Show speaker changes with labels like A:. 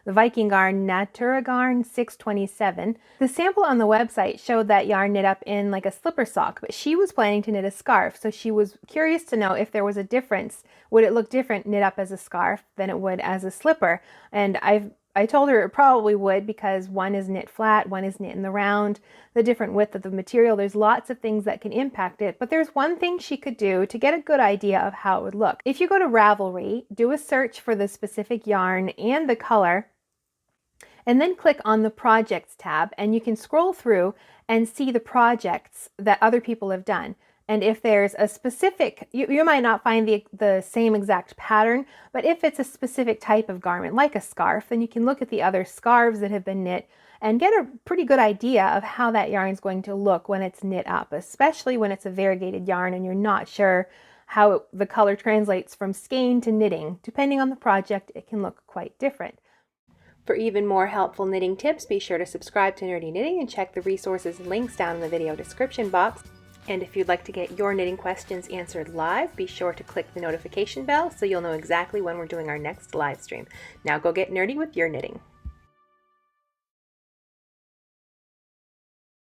A: the Viking yarn Naturagarn 627. The sample on the website showed that yarn knit up in like a slipper sock, but she was planning to knit a scarf, so she was curious to know if there was a difference. Would it look different knit up as a scarf than it would as a slipper? And I told her it probably would, because one is knit flat, one is knit in the round, the different width of the material. There's lots of things that can impact it, but there's one thing she could do to get a good idea of how it would look. If you go to Ravelry, do a search for the specific yarn and the color, and then click on the Projects tab, and you can scroll through and see the projects that other people have done. And if there's a specific, you might not find the same exact pattern, but if it's a specific type of garment, like a scarf, then you can look at the other scarves that have been knit and get a pretty good idea of how that yarn is going to look when it's knit up, especially when it's a variegated yarn and you're not sure how the color translates from skein to knitting. Depending on the project, it can look quite different. For even more helpful knitting tips, be sure to subscribe to Nerdy Knitting and check the resources and links down in the video description box. And if you'd like to get your knitting questions answered live, be sure to click the notification bell so you'll know exactly when we're doing our next live stream. Now go get nerdy with your knitting.